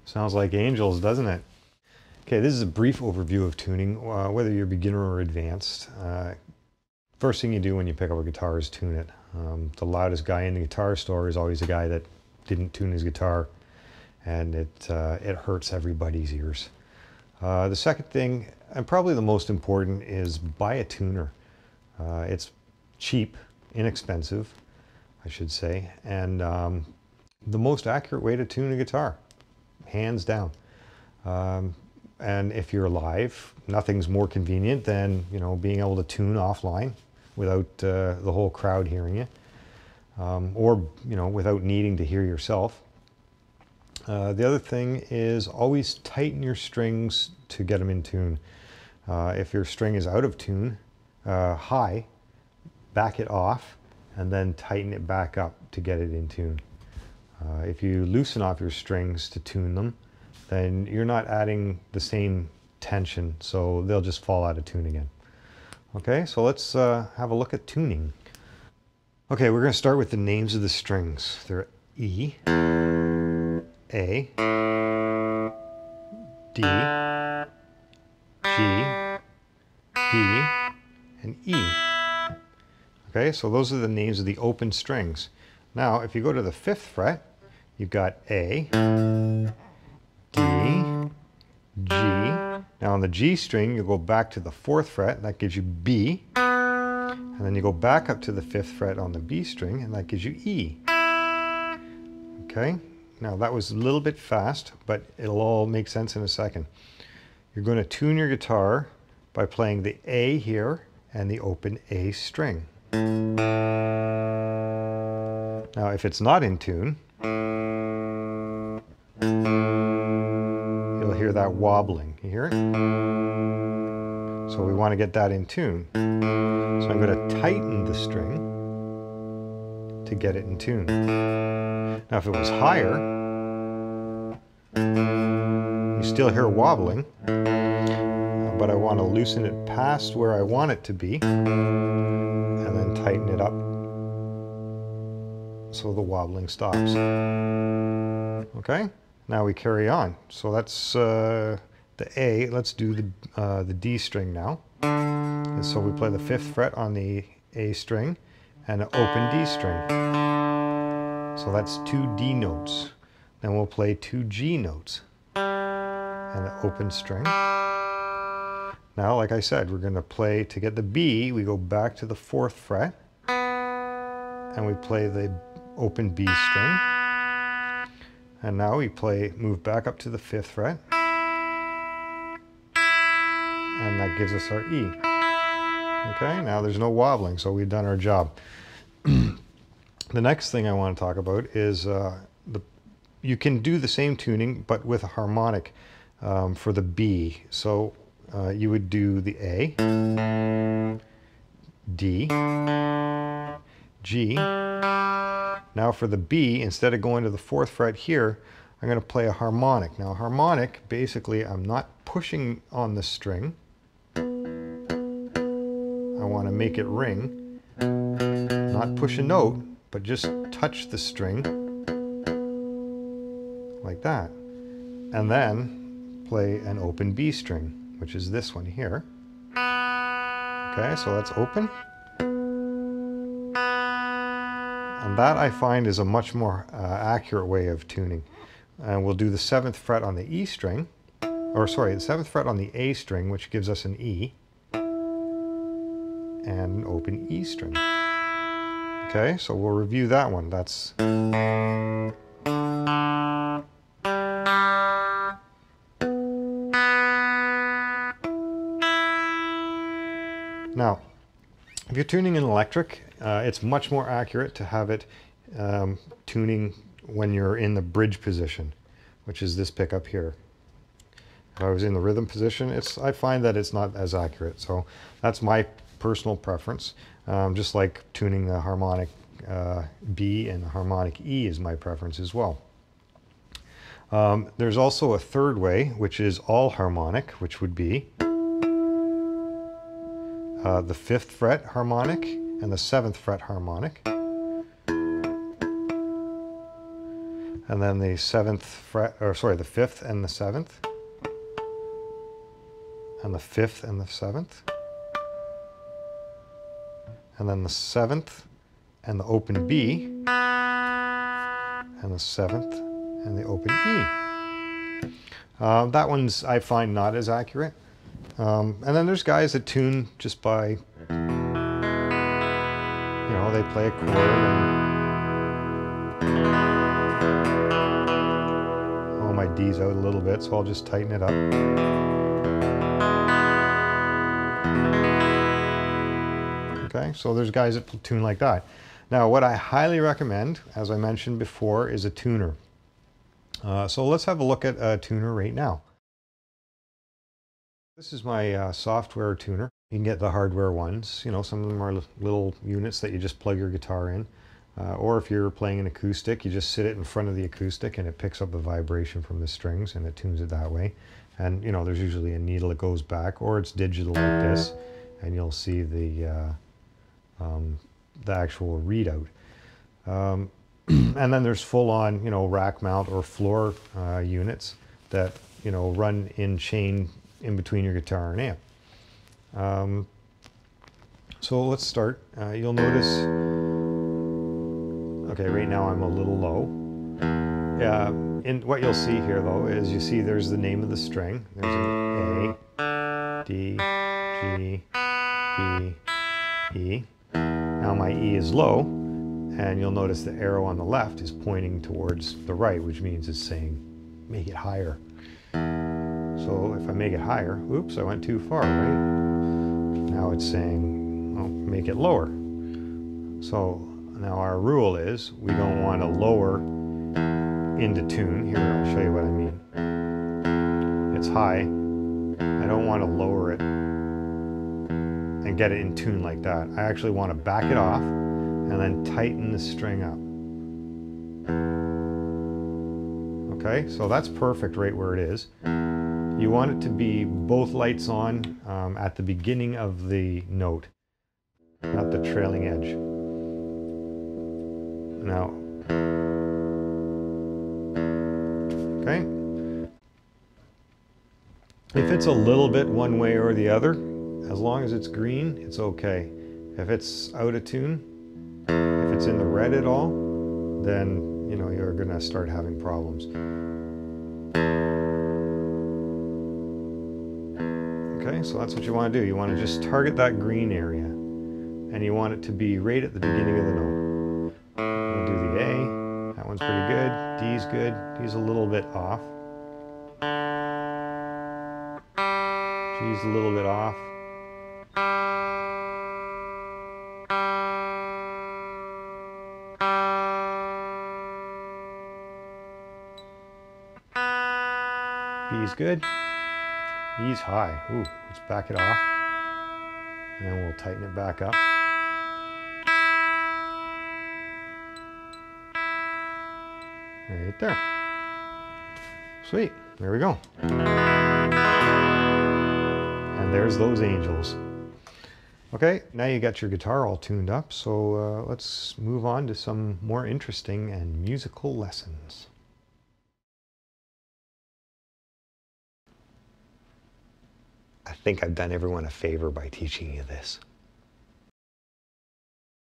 Sounds like angels, doesn't it? Okay, this is a brief overview of tuning, whether you're beginner or advanced. First thing you do when you pick up a guitar is tune it. The loudest guy in the guitar store is always a guy that didn't tune his guitar, and it hurts everybody's ears. The second thing, and probably the most important, is buy a tuner. It's cheap, inexpensive, I should say, and the most accurate way to tune a guitar. Hands down. And if you're live, nothing's more convenient than, you know, being able to tune offline without the whole crowd hearing you, or, you know, without needing to hear yourself. The other thing is always tighten your strings to get them in tune. If your string is out of tune, high, back it off and then tighten it back up to get it in tune. If you loosen off your strings to tune them, then you're not adding the same tension, so they'll just fall out of tune again. Okay, so let's have a look at tuning. Okay, we're going to start with the names of the strings. They're E, A, D, G, B, and E. Okay, so those are the names of the open strings. Now, if you go to the 5th fret, you've got A, D, G. Now on the G string, you go back to the 4th fret, that gives you B. And then you go back up to the 5th fret on the B string, and that gives you E. Okay, now that was a little bit fast, but it'll all make sense in a second. You're going to tune your guitar by playing the A here and the open A string. Now if it's not in tune, you'll hear that wobbling. You hear it? So we want to get that in tune. So I'm going to tighten the string to get it in tune. Now if it was higher, you still hear wobbling, but I want to loosen it past where I want it to be and then tighten it up so the wobbling stops. Okay, now we carry on. So that's the A. Let's do the D string now. And so we play the 5th fret on the A string and an open D string. So that's 2 D notes. Then we'll play 2 G notes and an open string. Now, like I said, we're going to play, to get the B, we go back to the 4th fret and we play the open B string. And now we move back up to the 5th fret, and that gives us our E. Okay, now there's no wobbling, so we've done our job. The next thing I want to talk about is you can do the same tuning, but with a harmonic for the B. So you would do the A, D, G. Now for the B, instead of going to the 4th fret here, I'm going to play a harmonic. Now a harmonic, basically I'm not pushing on the string. I want to make it ring. Not push a note, but just touch the string like that. And then play an open B string, which is this one here. Okay, so that's open. And that I find is a much more accurate way of tuning. And we'll do the 7th fret on the E string, or sorry, the 7th fret on the A string, which gives us an E, and an open E string. Okay, so we'll review that one. That's now, if you're tuning in electric, it's much more accurate to have it tuning when you're in the bridge position, which is this pickup here. If I was in the rhythm position, I find that it's not as accurate. So that's my personal preference. Just like tuning the harmonic B and the harmonic E is my preference as well. There's also a third way, which is all harmonic, which would be the 5th fret harmonic and the 7th fret harmonic. And then the 7th fret, or sorry, the 5th and the 7th. And the 5th and the 7th. And then the 7th and the open B. And the 7th and the open E. That one's, I find, not as accurate. And then there's guys that tune just by, you know, they play a chord and oh, my D's out a little bit, so I'll just tighten it up. Okay, so there's guys that tune like that. Now, what I highly recommend, as I mentioned before, is a tuner. So let's have a look at a tuner right now. This is my software tuner. You can get the hardware ones. You know, some of them are little units that you just plug your guitar in. Or if you're playing an acoustic, you just sit it in front of the acoustic and it picks up the vibration from the strings and it tunes it that way. And, you know, there's usually a needle that goes back, or it's digital like this, and you'll see the actual readout. And then there's full-on, you know, rack mount or floor units that, you know, run in chain in between your guitar and amp. So let's start. You'll notice, okay, right now I'm a little low. And what you'll see here, though, is you see there's the name of the string. There's an A, D, G, B, E. Now my E is low, and you'll notice the arrow on the left is pointing towards the right, which means it's saying make it higher. So if I make it higher, oops, I went too far, right? Now it's saying, well, make it lower. So now our rule is we don't want to lower into tune. Here, I'll show you what I mean. It's high. I don't want to lower it and get it in tune like that. I actually want to back it off and then tighten the string up. Okay, so that's perfect right where it is. You want it to be both lights on at the beginning of the note, not the trailing edge. Now, okay. If it's a little bit one way or the other, as long as it's green, it's okay. If it's out of tune, if it's in the red at all, then, you know, you're gonna start having problems. Okay, so that's what you want to do. You want to just target that green area, and you want it to be right at the beginning of the note. We'll do the A. That one's pretty good. D's good. D's a little bit off. G's a little bit off. B's good. E's high. Ooh, let's back it off. And then we'll tighten it back up. Right there. Sweet. There we go. And there's those angels. Okay, now you got your guitar all tuned up, so let's move on to some more interesting and musical lessons. I think I've done everyone a favor by teaching you this.